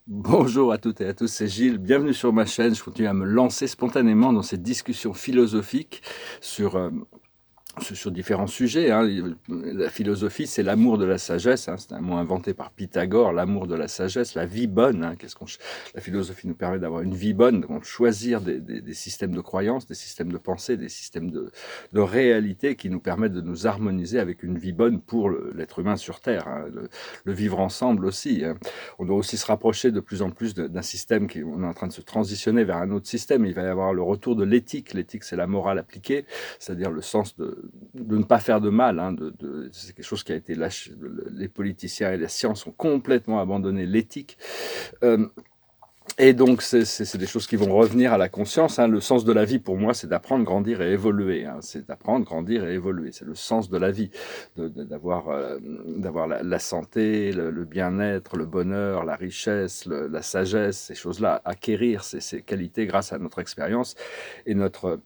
Bonjour à toutes et à tous, c'est Gilles. Bienvenue sur ma chaîne. Je continue à me lancer spontanément dans cette discussion philosophique sur, sur différents sujets. La philosophie, c'est l'amour de la sagesse. C'est un mot inventé par Pythagore, l'amour de la sagesse, la vie bonne. La philosophie nous permet d'avoir une vie bonne, donc choisir des systèmes de croyances, des systèmes de pensée, des systèmes de réalité qui nous permettent de nous harmoniser avec une vie bonne pour l'être humain sur Terre. Le vivre ensemble aussi. On doit aussi se rapprocher de plus en plus d'un système on est en train de se transitionner vers un autre système. Il va y avoir le retour de l'éthique. L'éthique, c'est la morale appliquée, c'est-à-dire le sens de ne pas faire de mal. C'est quelque chose qui a été lâché. Les politiciens et les sciences ont complètement abandonné l'éthique. Euh, et donc, c'est des choses qui vont revenir à la conscience. Le sens de la vie, pour moi, c'est d'apprendre, grandir et évoluer. C'est d'apprendre, grandir et évoluer. C'est le sens de la vie, d'avoir la santé, le bien-être, le bonheur, la richesse, la sagesse, ces choses-là, acquérir ces qualités grâce à notre expérience et notre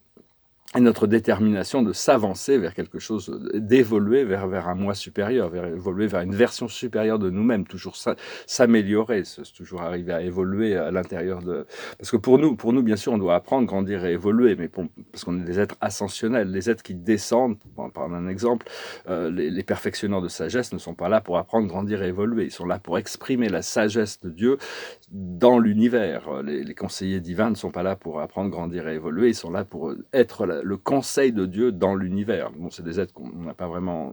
détermination de s'avancer vers quelque chose, d'évoluer vers un moi supérieur, évoluer vers une version supérieure de nous-mêmes, toujours s'améliorer, toujours arriver à évoluer à l'intérieur de... Parce que pour nous, bien sûr, on doit apprendre, grandir et évoluer, mais parce qu'on est des êtres ascensionnels, les êtres qui descendent, pour prendre un exemple, les perfectionneurs de sagesse ne sont pas là pour apprendre, grandir et évoluer, ils sont là pour exprimer la sagesse de Dieu dans l'univers. Les conseillers divins ne sont pas là pour apprendre, grandir et évoluer, ils sont là pour être le conseil de Dieu dans l'univers. Bon, c'est des êtres qu'on n'a pas vraiment...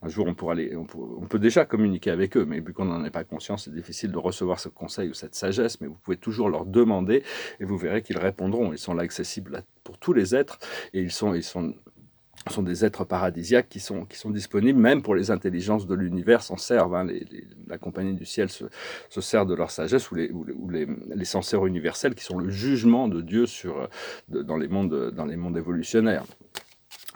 Un jour, on peut déjà communiquer avec eux, mais vu qu'on n'en est pas conscient, c'est difficile de recevoir ce conseil ou cette sagesse, mais vous pouvez toujours leur demander et vous verrez qu'ils répondront. Ils sont là accessibles pour tous les êtres et ils sont des êtres paradisiaques qui sont disponibles, même pour les intelligences de l'univers s'en servent. La compagnie du ciel se sert de leur sagesse, ou les censeurs universels qui sont le jugement de Dieu dans les mondes évolutionnaires.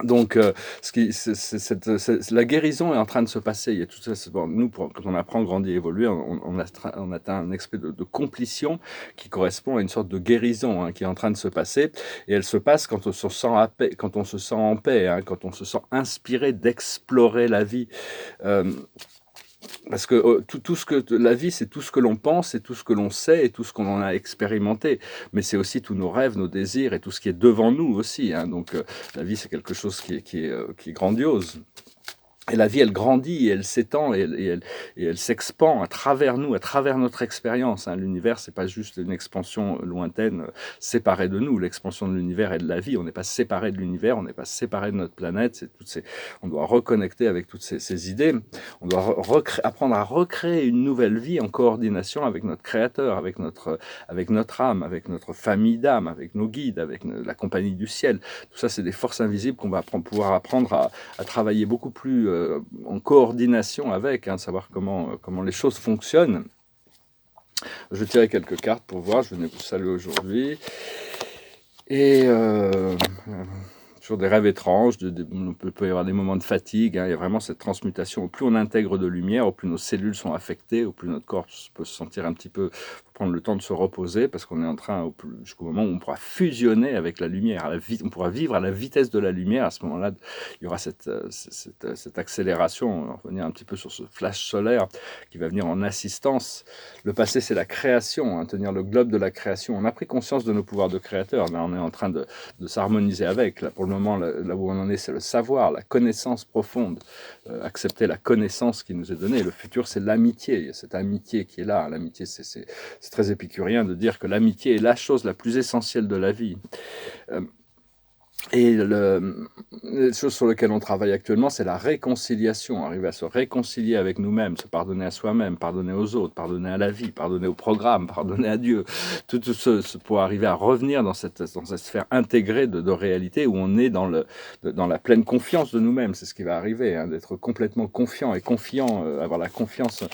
Donc, la guérison est en train de se passer. Il y a tout ça. Nous, quand on apprend, grandit, évoluer, on atteint un espèce de completion qui correspond à une sorte de guérison qui est en train de se passer. Et elle se passe quand on se sent à paix, quand on se sent en paix, quand on se sent inspiré d'explorer la vie. Euh, Parce que tout ce que la vie, c'est tout ce que l'on pense, et tout ce que l'on sait, et tout ce qu'on en a expérimenté. Mais c'est aussi tous nos rêves, nos désirs, et tout ce qui est devant nous aussi. Donc, la vie, c'est quelque chose qui est grandiose. Et la vie, elle grandit, et elle s'étend, et elle s'expand à travers nous, à travers notre expérience. L'univers, c'est pas juste une expansion lointaine, séparée de nous. L'expansion de l'univers et de la vie, on n'est pas séparé de l'univers, on n'est pas séparé de notre planète. On doit reconnecter avec toutes ces idées. On doit apprendre à recréer une nouvelle vie en coordination avec notre Créateur, avec notre âme, avec notre famille d'âme, avec nos guides, avec la compagnie du ciel. Tout ça, c'est des forces invisibles qu'on va pouvoir apprendre à travailler beaucoup plus en coordination avec, savoir comment les choses fonctionnent. Je tirerai quelques cartes pour voir, je venais vous saluer aujourd'hui. Et sur des rêves étranges, on peut y avoir des moments de fatigue, il y a vraiment cette transmutation. Au plus on intègre de lumière, au plus nos cellules sont affectées, au plus notre corps peut se sentir un petit peu, prendre le temps de se reposer, parce qu'on est en train, jusqu'au moment où on pourra fusionner avec la lumière, on pourra vivre à la vitesse de la lumière. À ce moment-là, il y aura cette accélération. On va revenir un petit peu sur ce flash solaire qui va venir en assistance. Le passé, c'est la création, tenir le globe de la création. On a pris conscience de nos pouvoirs de créateur, mais on est en train de s'harmoniser avec. Là, pour le moment, là où on en est, c'est le savoir, la connaissance profonde. Accepter la connaissance qui nous est donnée. Le futur, c'est l'amitié. Il y a cette amitié qui est là. L'amitié, c'est très épicurien de dire que l'amitié est la chose la plus essentielle de la vie. Et les choses sur lesquelles on travaille actuellement, c'est la réconciliation, arriver à se réconcilier avec nous-mêmes, se pardonner à soi-même, pardonner aux autres, pardonner à la vie, pardonner au programme, pardonner à Dieu. Tout pour arriver à revenir dans cette sphère intégrée de réalité où on est dans la pleine confiance de nous-mêmes. C'est ce qui va arriver, d'être complètement confiant et confiant, avoir la confiance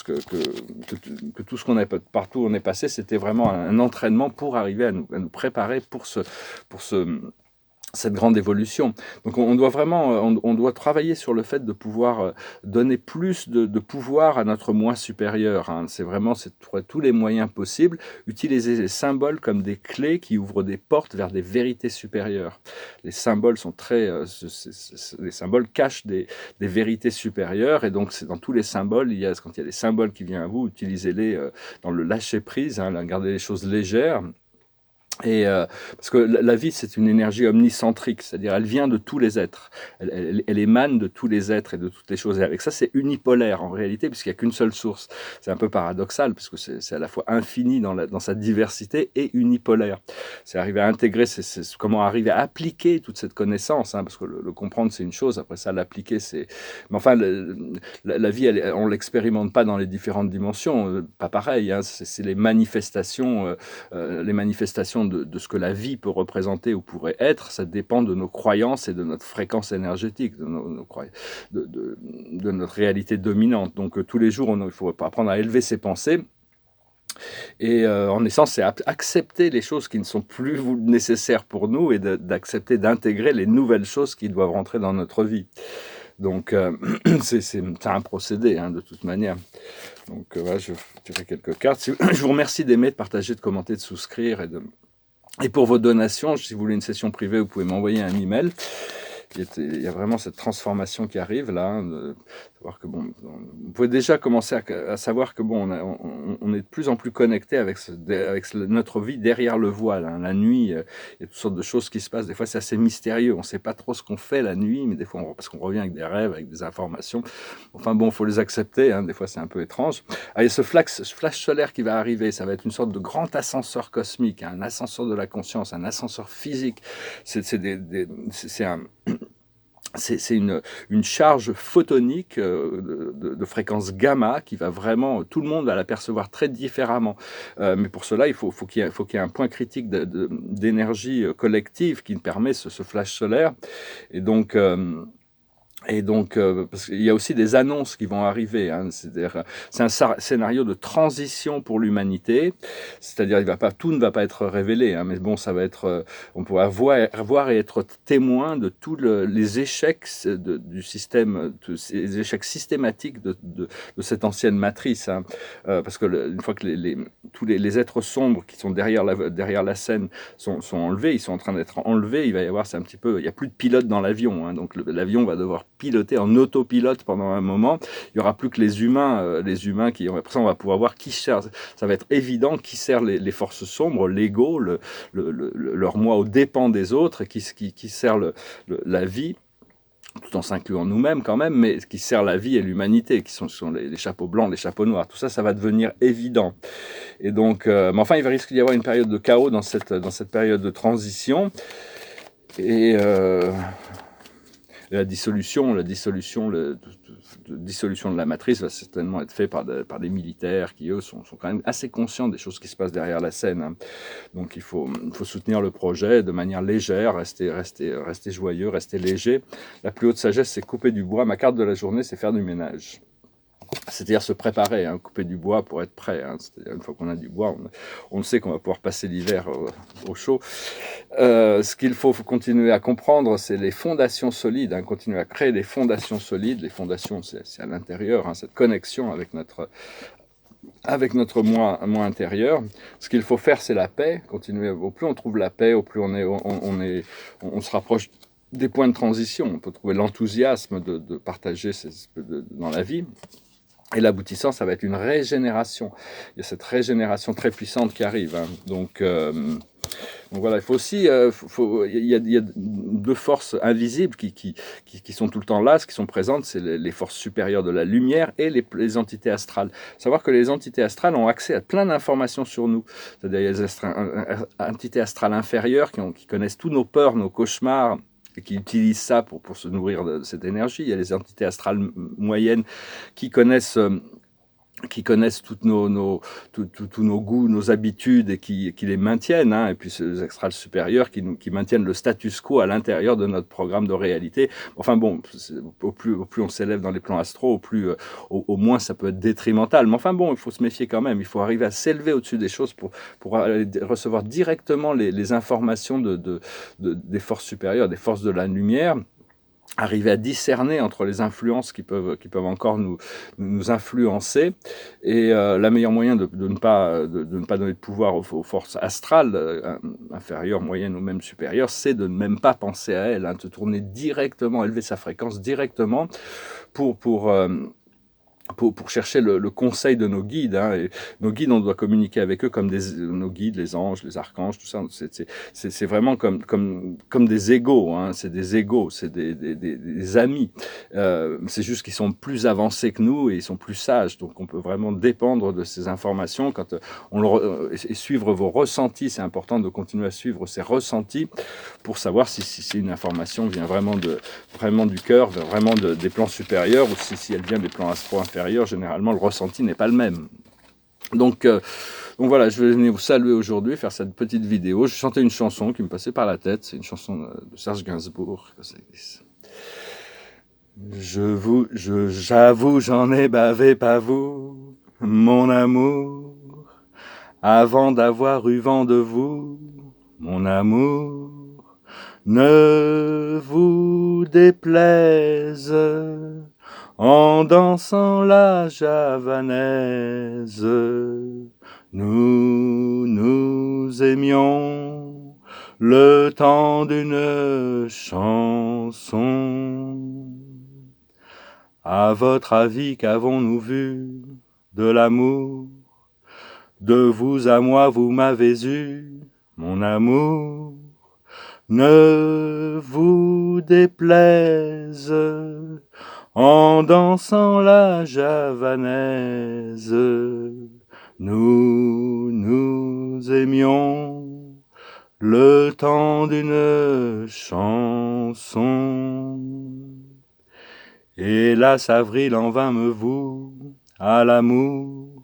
que tout ce qu'on a partout où on est passé, c'était vraiment un entraînement pour arriver à nous préparer pour ce cette grande évolution. Donc on doit vraiment, on doit travailler sur le fait de pouvoir donner plus de pouvoir à notre moi supérieur, hein. C'est vraiment, c'est de trouver tous les moyens possibles, utiliser les symboles comme des clés qui ouvrent des portes vers des vérités supérieures. Les symboles sont très, les symboles cachent des vérités supérieures, et donc c'est dans tous les symboles, quand il y a des symboles qui viennent à vous, utilisez-les dans le lâcher prise, hein, garder les choses légères. Et parce que la vie, c'est une énergie omnicentrique, c'est-à-dire elle vient de tous les êtres, elle émane de tous les êtres et de toutes les choses. Et avec ça, c'est unipolaire en réalité, puisqu'il n'y a qu'une seule source. C'est un peu paradoxal, parce que c'est à la fois infini dans sa diversité et unipolaire. C'est arriver à intégrer, c'est comment arriver à appliquer toute cette connaissance, hein, parce que le comprendre, c'est une chose, après ça, l'appliquer, c'est... Mais enfin, la vie, on ne l'expérimente pas dans les différentes dimensions, pas pareil, hein, c'est les manifestations de ce que la vie peut représenter ou pourrait être, ça dépend de nos croyances et de notre fréquence énergétique, de notre réalité dominante. Donc tous les jours, il faut apprendre à élever ses pensées. Et en essence, c'est accepter les choses qui ne sont plus nécessaires pour nous et d'accepter d'intégrer les nouvelles choses qui doivent rentrer dans notre vie. Donc c'est un procédé, hein, de toute manière. Donc voilà, je tirerai quelques cartes. Je vous remercie d'aimer, de partager, de commenter, de souscrire et pour vos donations, si vous voulez une session privée, vous pouvez m'envoyer un email. Il y a vraiment cette transformation qui arrive là, hein, savoir que bon, vous pouvez déjà commencer à savoir que bon, on est de plus en plus connecté avec notre vie derrière le voile, hein. La nuit, il y a toutes sortes de choses qui se passent. Des fois, c'est assez mystérieux. On ne sait pas trop ce qu'on fait la nuit, mais des fois, parce qu'on revient avec des rêves, avec des informations. Enfin bon, il faut les accepter, hein. Des fois, c'est un peu étrange. Ah, il y a ce flash solaire qui va arriver. Ça va être une sorte de grand ascenseur cosmique, hein, un ascenseur de la conscience, un ascenseur physique. C'est une charge photonique de fréquence gamma qui va vraiment, tout le monde va l'apercevoir très différemment. Mais pour cela, il faut qu'il y ait un point critique d'énergie collective qui permet ce flash solaire. Et donc... parce qu'il y a aussi des annonces qui vont arriver, hein. C'est un scénario de transition pour l'humanité, c'est-à-dire tout ne va pas être révélé, hein, mais bon, ça va être, on pourra voir et être témoin de tous les échecs du système, les échecs systématiques de cette ancienne matrice, hein. Parce que une fois que tous les êtres sombres qui sont derrière la scène sont enlevés, ils sont en train d'être enlevés, il va y avoir, c'est un petit peu, il n'y a plus de pilote dans l'avion, hein, donc l'avion va devoir piloter en autopilote pendant un moment. Il n'y aura plus que les humains qui... Après ça, on va pouvoir voir qui sert. Ça va être évident qui sert les forces sombres, l'ego, leur moi aux dépens des autres, qui sert la vie, tout en s'incluant nous-mêmes quand même, mais qui sert la vie et l'humanité, qui sont les chapeaux blancs, les chapeaux noirs. Tout ça, ça va devenir évident. Et donc, mais enfin, il va risquer d'y avoir une période de chaos dans cette période de transition. Et... la dissolution de la matrice va certainement être faite par des militaires qui, eux, sont quand même assez conscients des choses qui se passent derrière la scène, hein. Donc il faut soutenir le projet de manière légère, rester joyeux, rester léger. La plus haute sagesse, c'est couper du bois. Ma carte de la journée, c'est faire du ménage. C'est-à-dire se préparer, hein, couper du bois pour être prêt, hein. C'est-à-dire une fois qu'on a du bois, on sait qu'on va pouvoir passer l'hiver au chaud. Ce qu'il faut continuer à comprendre, c'est les fondations solides, hein, continuer à créer des fondations solides. Les fondations, c'est à l'intérieur, hein, cette connexion avec notre moi intérieur. Ce qu'il faut faire, c'est la paix. Continuer. Au plus on trouve la paix, au plus on se rapproche des points de transition. On peut trouver l'enthousiasme de partager dans la vie. Et l'aboutissant, ça va être une régénération. Il y a cette régénération très puissante qui arrive, hein. Donc voilà, il faut aussi, il y a deux forces invisibles qui sont tout le temps là, qui sont présentes, c'est les forces supérieures de la lumière et les entités astrales. Savoir que les entités astrales ont accès à plein d'informations sur nous. C'est-à-dire, il y a les entités astrales inférieures qui connaissent tous nos peurs, nos cauchemars, et qui utilisent ça pour se nourrir de cette énergie. Il y a les entités astrales moyennes qui connaissent qui connaissent tous nos goûts, nos habitudes et qui les maintiennent, hein, et puis ces astrales supérieurs qui maintiennent le status quo à l'intérieur de notre programme de réalité. Enfin bon, au plus on s'élève dans les plans astraux, au moins ça peut être détrimental. Mais enfin bon, il faut se méfier quand même. Il faut arriver à s'élever au-dessus des choses pour recevoir directement les informations des forces supérieures, des forces de la lumière. Arriver à discerner entre les influences qui peuvent encore nous influencer. Et la meilleure moyen de ne pas donner de pouvoir aux forces astrales, inférieures, moyennes ou même supérieures, c'est de ne même pas penser à elles, hein, de tourner directement, élever sa fréquence directement pour chercher le conseil de nos guides, hein. Et nos guides, on doit communiquer avec eux comme nos guides, les anges, les archanges, tout ça. C'est vraiment comme des égaux, hein. C'est des égaux, c'est des amis. C'est juste qu'ils sont plus avancés que nous et ils sont plus sages. Donc on peut vraiment dépendre de ces informations quand et suivre vos ressentis. C'est important de continuer à suivre ces ressentis pour savoir si une information vient vraiment du cœur, vraiment des plans supérieurs, ou si elle vient des plans astro inférieurs. Généralement, le ressenti n'est pas le même. Donc voilà, je vais venir vous saluer aujourd'hui, faire cette petite vidéo. Je chantais une chanson qui me passait par la tête. C'est une chanson de Serge Gainsbourg. J'avoue, j'en ai bavé, pas vous, mon amour, avant d'avoir eu vent de vous, mon amour. Ne vous déplaise en dansant la javanaise. Nous aimions le temps d'une chanson. À votre avis, qu'avons-nous vu de l'amour? De vous à moi, vous m'avez eu, mon amour. Ne vous déplaise en dansant la javanaise. Nous aimions le temps d'une chanson. Hélas, avril en vain me voue à l'amour.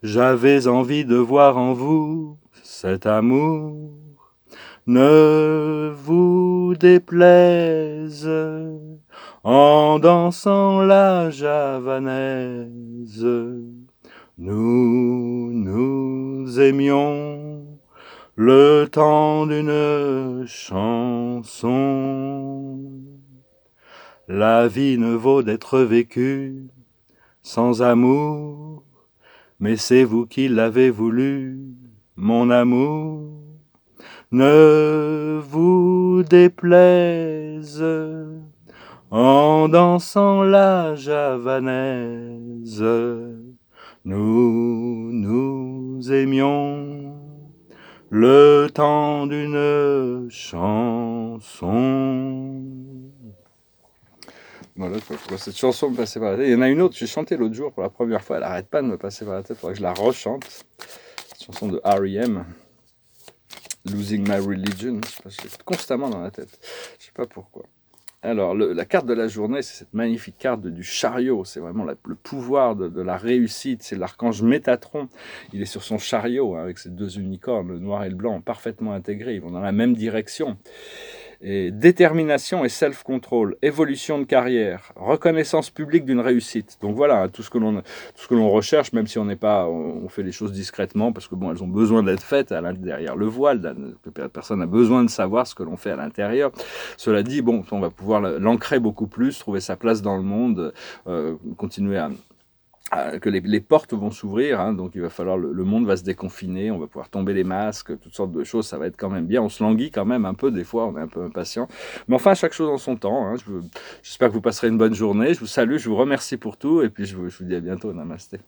J'avais envie de voir en vous cet amour. Ne vous déplaise en dansant la javanaise. Nous aimions le temps d'une chanson. La vie ne vaut d'être vécue sans amour, mais c'est vous qui l'avez voulu, mon amour. Ne vous déplaise en dansant la javanaise. Nous aimions le temps d'une chanson. Voilà, cette chanson me passait par la tête. Il y en a une autre, j'ai chanté l'autre jour pour la première fois, elle n'arrête pas de me passer par la tête, il faudrait que je la rechante. Cette chanson de R.E.M., Losing My Religion, je l'ai constamment dans la tête, je ne sais pas pourquoi. Alors, la carte de la journée, c'est cette magnifique carte du chariot. C'est vraiment le pouvoir de la réussite. C'est l'archange Métatron. Il est sur son chariot, hein, avec ses deux unicornes, le noir et le blanc, parfaitement intégrés. Ils vont dans la même direction. Et détermination et self-control, évolution de carrière, reconnaissance publique d'une réussite. Donc voilà, tout ce que l'on recherche, même si on fait les choses discrètement, parce que bon, elles ont besoin d'être faites derrière le voile. Personne n'a besoin de savoir ce que l'on fait à l'intérieur. Cela dit, bon, on va pouvoir l'ancrer beaucoup plus, trouver sa place dans le monde, continuer que les portes vont s'ouvrir, hein, donc il va falloir, le monde va se déconfiner, on va pouvoir tomber les masques, toutes sortes de choses, ça va être quand même bien. On se languit quand même un peu, des fois, on est un peu impatient. Mais enfin, chaque chose en son temps. Hein. J'espère que vous passerez une bonne journée. Je vous salue, je vous remercie pour tout, et puis je vous dis à bientôt. Namasté.